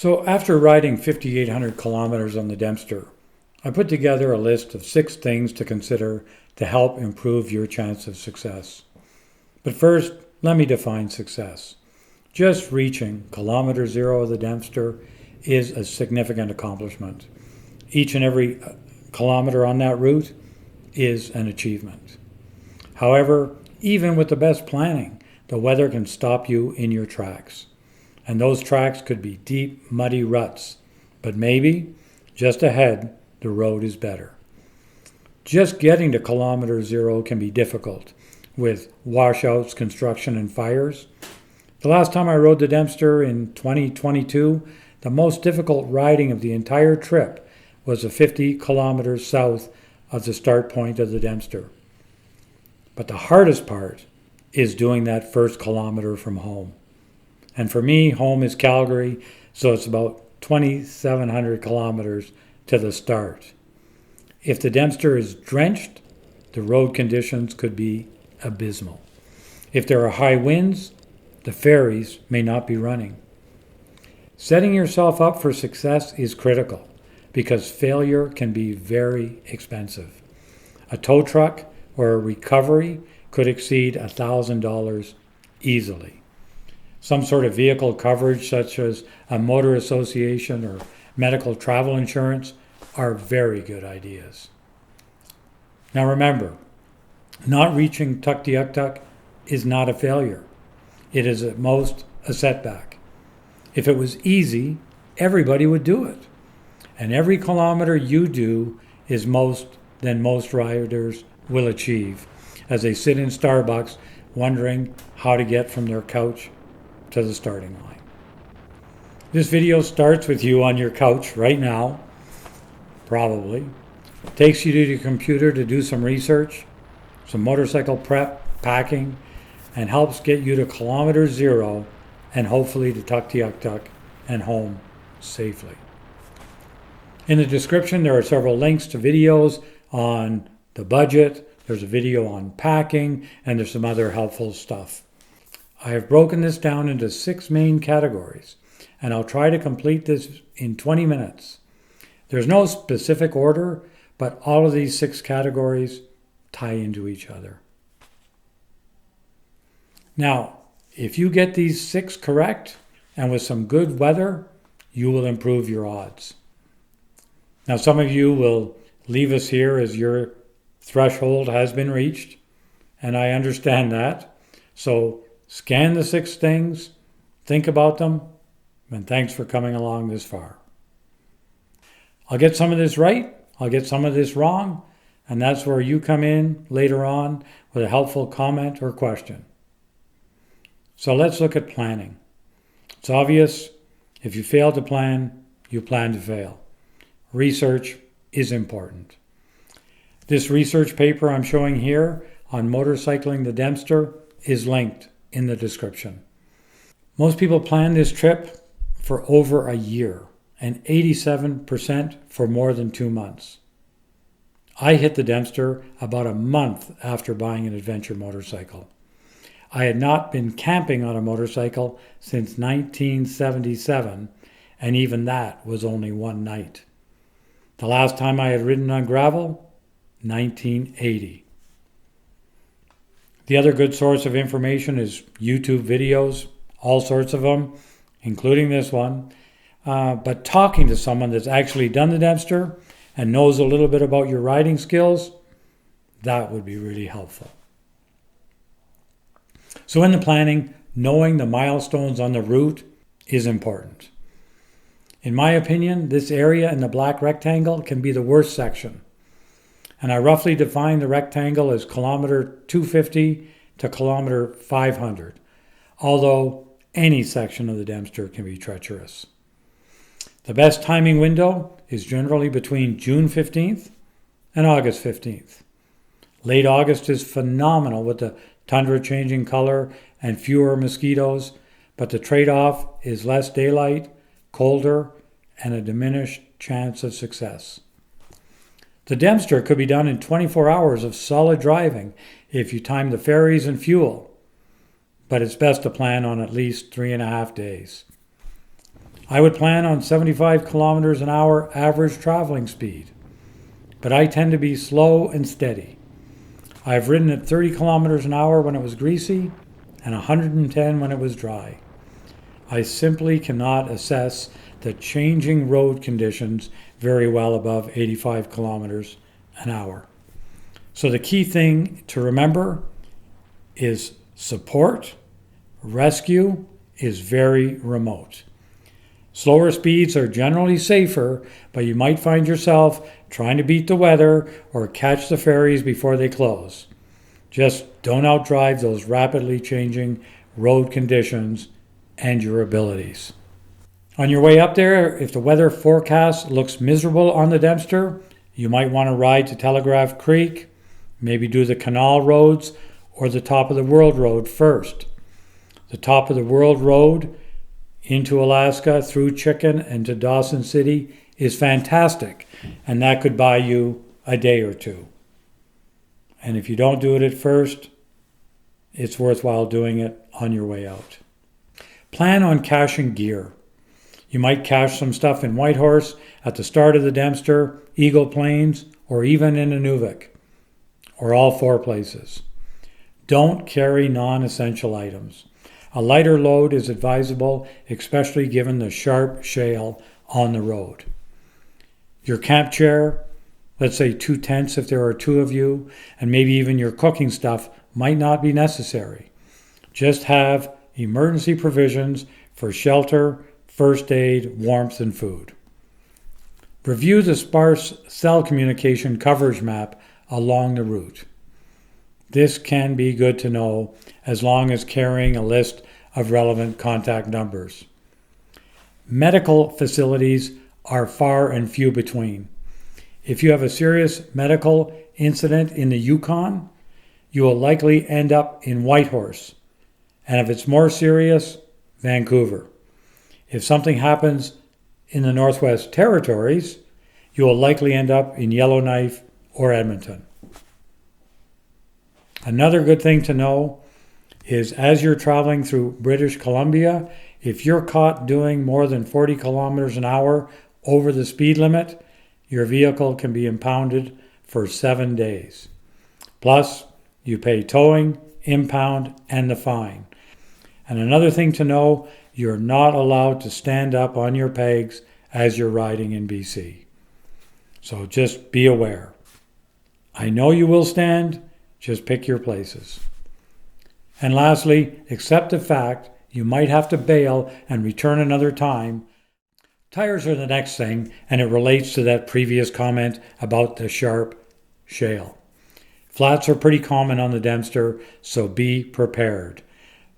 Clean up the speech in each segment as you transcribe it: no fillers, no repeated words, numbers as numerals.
So after riding 5,800 kilometers on the Dempster, I put together a list of 6 things to consider to help improve your chance of success. But first, let me define success. Just reaching kilometer 0 of the Dempster is a significant accomplishment. Each and every kilometer on that route is an achievement. However, even with the best planning, the weather can stop you in your tracks. And those tracks could be deep, muddy ruts. But maybe, just ahead, the road is better. Just getting to kilometer 0 can be difficult, with washouts, construction, and fires. The last time I rode the Dempster in 2022, the most difficult riding of the entire trip was the 50 kilometers south of the start point of the Dempster. But the hardest part is doing that first kilometer from home. And for me, home is Calgary, so it's about 2,700 kilometers to the start. If the Dempster is drenched, the road conditions could be abysmal. If there are high winds, the ferries may not be running. Setting yourself up for success is critical because failure can be very expensive. A tow truck or a recovery could exceed $1,000 easily. Some sort of vehicle coverage, such as a motor association or medical travel insurance, are very good ideas. Now remember, not reaching Tuktoyaktuk is not a failure. It is at most a setback. If it was easy, everybody would do it. And every kilometer you do is most than most riders will achieve as they sit in Starbucks wondering how to get from their couch to the starting line. This video starts with you on your couch right now, probably. Takes you to your computer to do some research, some motorcycle prep, packing, and helps get you to kilometer 0 and hopefully to Tuktoyaktuk and home safely. In the description, there are several links to videos on the budget. There's a video on packing, and there's some other helpful stuff. I have broken this down into 6 main categories, and I'll try to complete this in 20 minutes. There's no specific order, but all of these 6 categories tie into each other. Now, if you get these 6 correct, and with some good weather, you will improve your odds. Now, some of you will leave us here as your threshold has been reached, and I understand that. So scan the 6 things, think about them, and thanks for coming along this far. I'll get some of this right, I'll get some of this wrong, and that's where you come in later on with a helpful comment or question. So let's look at planning. It's obvious, if you fail to plan, you plan to fail. Research is important. This research paper I'm showing here on motorcycling the Dempster is linked in the description. Most people plan this trip for over a year and 87% for more than 2 months. I hit the Dempster about a month after buying an adventure motorcycle. I had not been camping on a motorcycle since 1977, and even that was only one night. The last time I had ridden on gravel, 1980. The other good source of information is YouTube videos, all sorts of them, including this one. But talking to someone that's actually done the Dempster and knows a little bit about your riding skills, that would be really helpful. So in the planning, knowing the milestones on the route is important. In my opinion, this area in the black rectangle can be the worst section. And I roughly define the rectangle as kilometer 250 to kilometer 500, although any section of the Dempster can be treacherous. The best timing window is generally between June 15th and August 15th. Late August is phenomenal with the tundra changing color and fewer mosquitoes, but the trade-off is less daylight, colder, and a diminished chance of success. The Dempster could be done in 24 hours of solid driving if you time the ferries and fuel, but it's best to plan on at least 3.5 days. I would plan on 75 kilometers an hour average traveling speed, but I tend to be slow and steady. I've ridden at 30 kilometers an hour when it was greasy and 110 when it was dry. I simply cannot assess the changing road conditions very well above 85 kilometers an hour. So the key thing to remember is support. Rescue is very remote. Slower speeds are generally safer, but you might find yourself trying to beat the weather or catch the ferries before they close. Just don't outdrive those rapidly changing road conditions and your abilities. On your way up there, if the weather forecast looks miserable on the Dempster, you might want to ride to Telegraph Creek, maybe do the canal roads or the Top of the World Road first. The Top of the World Road into Alaska through Chicken and to Dawson City is fantastic, and that could buy you a day or two. And if you don't do it at first, it's worthwhile doing it on your way out. Plan on caching gear. You might cache some stuff in Whitehorse, at the start of the Dempster, Eagle Plains, or even in Inuvik, or all four places. Don't carry non-essential items. A lighter load is advisable, especially given the sharp shale on the road. Your camp chair, let's say 2 tents if there are 2 of you, and maybe even your cooking stuff might not be necessary. Just have emergency provisions for shelter, first aid, warmth, and food. Review the sparse cell communication coverage map along the route. This can be good to know as long as carrying a list of relevant contact numbers. Medical facilities are far and few between. If you have a serious medical incident in the Yukon, you will likely end up in Whitehorse. And if it's more serious, Vancouver. If something happens in the Northwest Territories, you will likely end up in Yellowknife or Edmonton. Another good thing to know is as you're traveling through British Columbia, if you're caught doing more than 40 kilometers an hour over the speed limit, your vehicle can be impounded for 7 days. Plus, you pay towing, impound, and the fine. And another thing to know, you're not allowed to stand up on your pegs as you're riding in BC. So just be aware. I know you will stand, just pick your places. And lastly, accept the fact you might have to bail and return another time. Tires are the next thing, and it relates to that previous comment about the sharp shale. Flats are pretty common on the Dempster, so be prepared.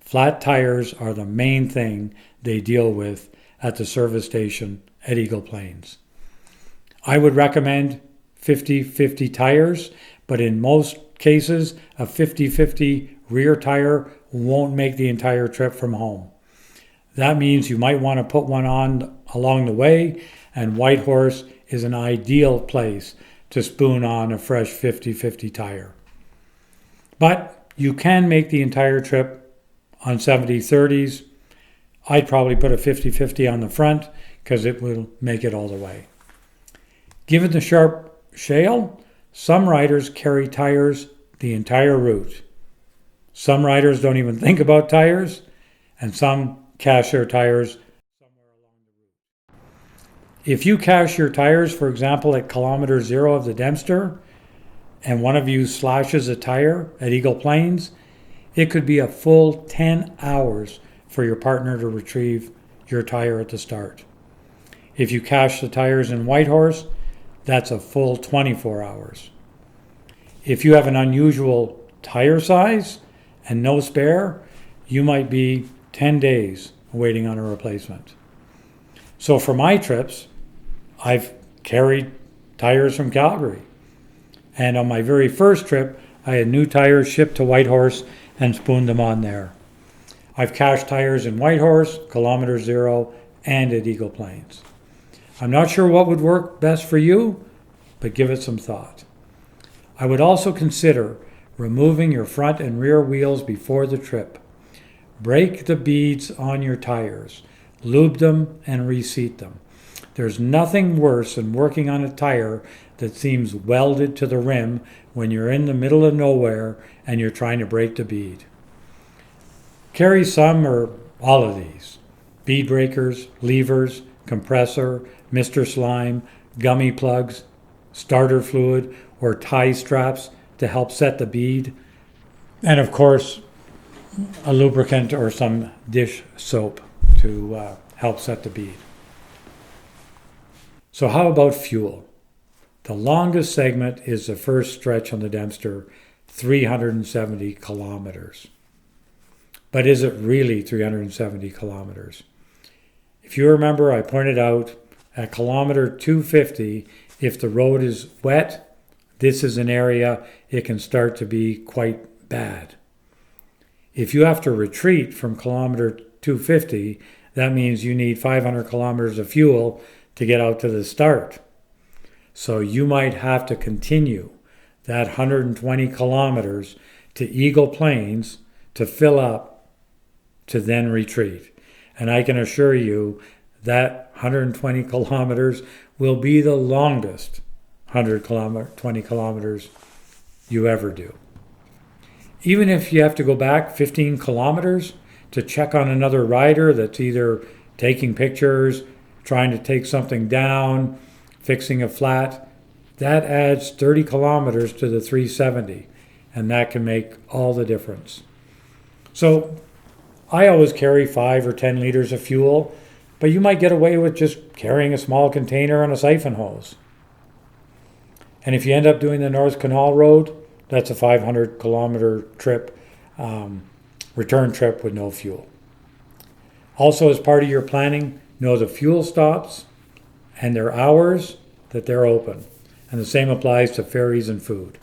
Flat tires are the main thing they deal with at the service station at Eagle Plains. I would recommend 50-50 tires, but in most cases, a 50-50 rear tire won't make the entire trip from home. That means you might want to put one on along the way, and Whitehorse is an ideal place to spoon on a fresh 50-50 tire. But you can make the entire trip on 70-30s. I'd probably put a 50-50 on the front because it will make it all the way. Given the sharp shale, some riders carry tires the entire route. Some riders don't even think about tires, and some cache their tires somewhere along the route. If you cache your tires, for example, at kilometer 0 of the Dempster, and one of you slashes a tire at Eagle Plains, it could be a full 10 hours for your partner to retrieve your tire at the start. If you cache the tires in Whitehorse, that's a full 24 hours. If you have an unusual tire size and no spare, you might be 10 days waiting on a replacement. So for my trips, I've carried tires from Calgary. And on my very first trip, I had new tires shipped to Whitehorse and spooned them on there. I've cached tires in Whitehorse, kilometer 0, and at Eagle Plains. I'm not sure what would work best for you, but give it some thought. I would also consider removing your front and rear wheels before the trip. Break the beads on your tires. lube them, and reseat them. There's nothing worse than working on a tire that seems welded to the rim when you're in the middle of nowhere and you're trying to break the bead. Carry some or all of these: bead breakers, levers, compressor, Mr. Slime, gummy plugs, starter fluid, or tie straps to help set the bead, and of course a lubricant or some dish soap to help set the bead. So how about fuel? The longest segment is the first stretch on the Dempster, 370 kilometers. But is it really 370 kilometers? If you remember, I pointed out at kilometer 250, if the road is wet, this is an area it can start to be quite bad. If you have to retreat from kilometer 250, that means you need 500 kilometers of fuel to get out to the start. So you might have to continue that 120 kilometers to Eagle Plains to fill up to then retreat. And I can assure you that 120 kilometers will be the longest 120 kilometers you ever do. Even if you have to go back 15 kilometers to check on another rider that's either taking pictures, trying to take something down, fixing a flat, that adds 30 kilometers to the 370, and that can make all the difference. So I always carry 5 or 10 liters of fuel, but you might get away with just carrying a small container and a siphon hose. And if you end up doing the North Canal Road, that's a 500 kilometer trip, return trip with no fuel. Also, as part of your planning, know the fuel stops and their hours that they're open. And the same applies to ferries and food.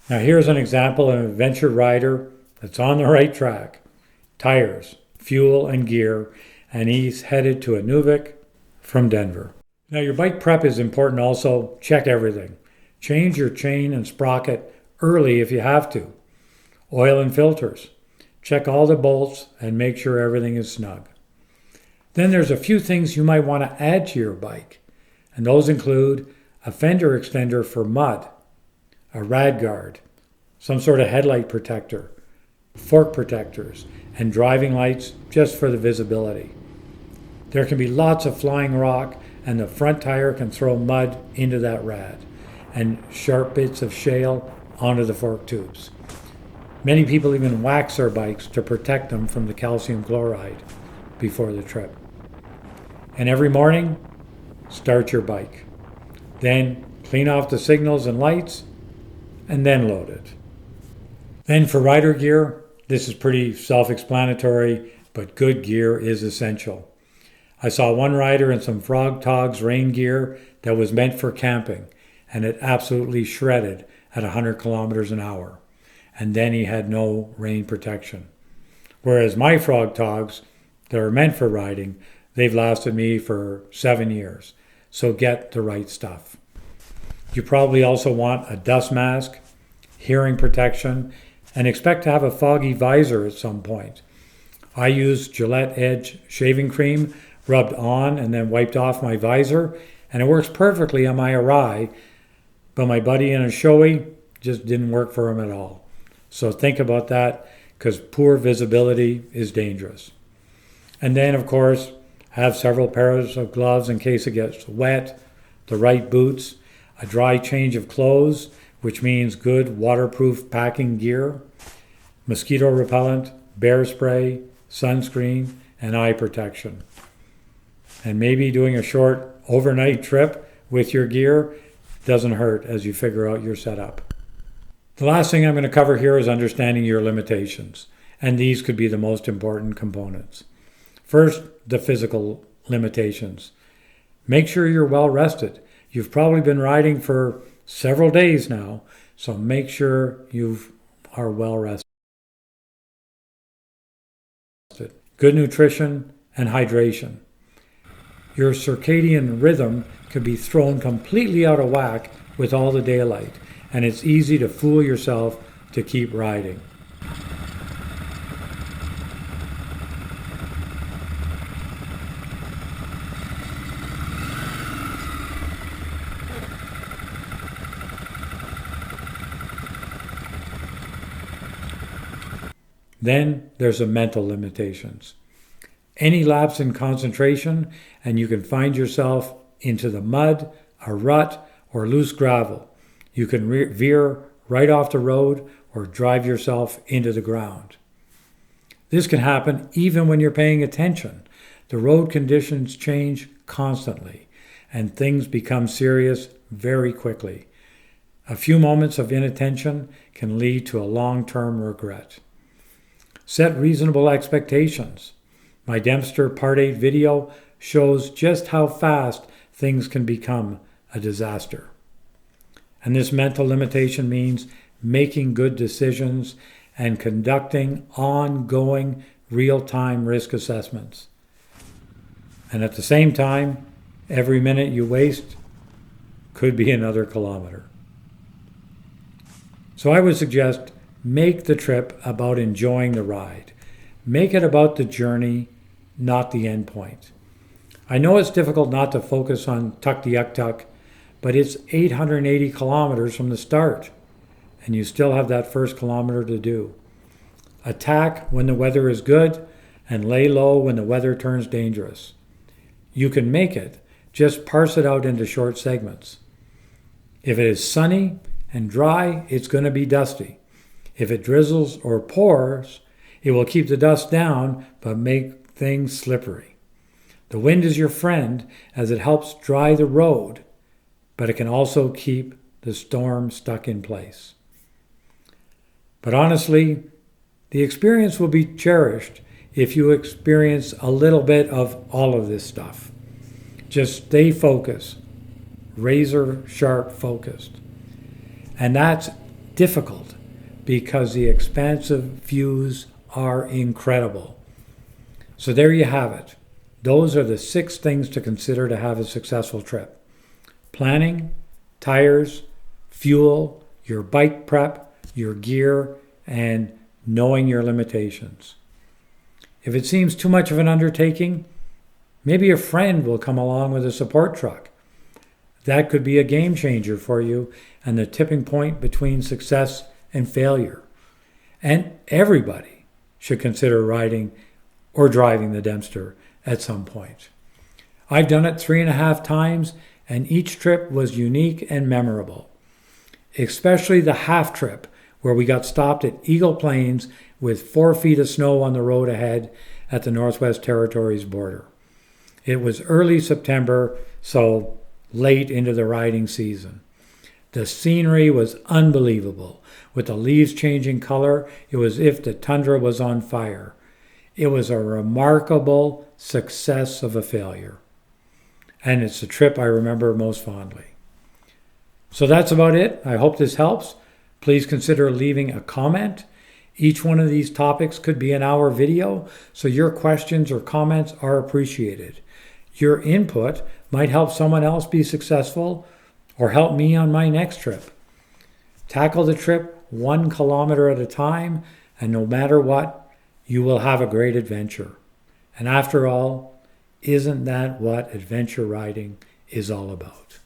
Now here's an example of an adventure rider that's on the right track. Tires, fuel, and gear, and he's headed to Inuvik from Denver. Now your bike prep is important also. Check everything. Change your chain and sprocket early if you have to. Oil and filters. Check all the bolts and make sure everything is snug. Then there's a few things you might want to add to your bike, and those include a fender extender for mud, a rad guard, some sort of headlight protector, fork protectors, and driving lights just for the visibility. There can be lots of flying rock, and the front tire can throw mud into that rad, and sharp bits of shale onto the fork tubes. Many people even wax their bikes to protect them from the calcium chloride before the trip. And every morning, start your bike. Then clean off the signals and lights, and then load it. Then for rider gear, this is pretty self-explanatory, but good gear is essential. I saw one rider in some Frog Togs rain gear that was meant for camping, and it absolutely shredded at 100 kilometers an hour. And then he had no rain protection. Whereas my Frog Togs that are meant for riding, they've lasted me for 7 years. So get the right stuff. You probably also want a dust mask, hearing protection, and expect to have a foggy visor at some point. I use Gillette Edge shaving cream rubbed on and then wiped off my visor, and it works perfectly on my Arai, but my buddy in a Shoei just didn't work for him at all. So think about that, because poor visibility is dangerous. And then, of course, have several pairs of gloves in case it gets wet, the right boots, a dry change of clothes, which means good waterproof packing gear, mosquito repellent, bear spray, sunscreen, and eye protection. And maybe doing a short overnight trip with your gear doesn't hurt as you figure out your setup. The last thing I'm going to cover here is understanding your limitations, and these could be the most important components. First, the physical limitations. Make sure you're well rested. You've probably been riding for several days now, so make sure you are well rested. Good nutrition and hydration. Your circadian rhythm could be thrown completely out of whack with all the daylight, and it's easy to fool yourself to keep riding. Then there's the mental limitations. Any lapse in concentration and you can find yourself into the mud, a rut, or loose gravel. You can veer right off the road or drive yourself into the ground. This can happen even when you're paying attention. The road conditions change constantly and things become serious very quickly. A few moments of inattention can lead to a long-term regret. Set reasonable expectations. My Dempster Part 8 video shows just how fast things can become a disaster. And this mental limitation means making good decisions and conducting ongoing real-time risk assessments. And at the same time, every minute you waste could be another kilometer. So I would suggest make the trip about enjoying the ride. Make it about the journey, not the end point. I know it's difficult not to focus on tuk-de-uk-tuk, but it's 880 kilometers from the start, and you still have that first kilometer to do. Attack when the weather is good, and lay low when the weather turns dangerous. You can make it, just parse it out into short segments. If it is sunny and dry, it's going to be dusty. If it drizzles or pours, it will keep the dust down but make things slippery. The wind is your friend as it helps dry the road, but it can also keep the storm stuck in place. But honestly, the experience will be cherished if you experience a little bit of all of this stuff. Just stay focused, razor sharp focused. And that's difficult because the expansive views are incredible. So there you have it. Those are the 6 things to consider to have a successful trip. Planning, tires, fuel, your bike prep, your gear, and knowing your limitations. If it seems too much of an undertaking, maybe a friend will come along with a support truck. That could be a game changer for you and the tipping point between success and failure. And everybody should consider riding or driving the Dempster at some point. I've done it 3.5 times, and each trip was unique and memorable. Especially the half trip, where we got stopped at Eagle Plains with 4 feet of snow on the road ahead at the Northwest Territories border. It was early September, so late into the riding season. The scenery was unbelievable. With the leaves changing color, it was as if the tundra was on fire. It was a remarkable success of a failure. And it's the trip I remember most fondly. So that's about it. I hope this helps. Please consider leaving a comment. Each one of these topics could be an hour video, so your questions or comments are appreciated. Your input might help someone else be successful or help me on my next trip. Tackle the trip 1 kilometer at a time, and no matter what, you will have a great adventure. And after all, isn't that what adventure riding is all about?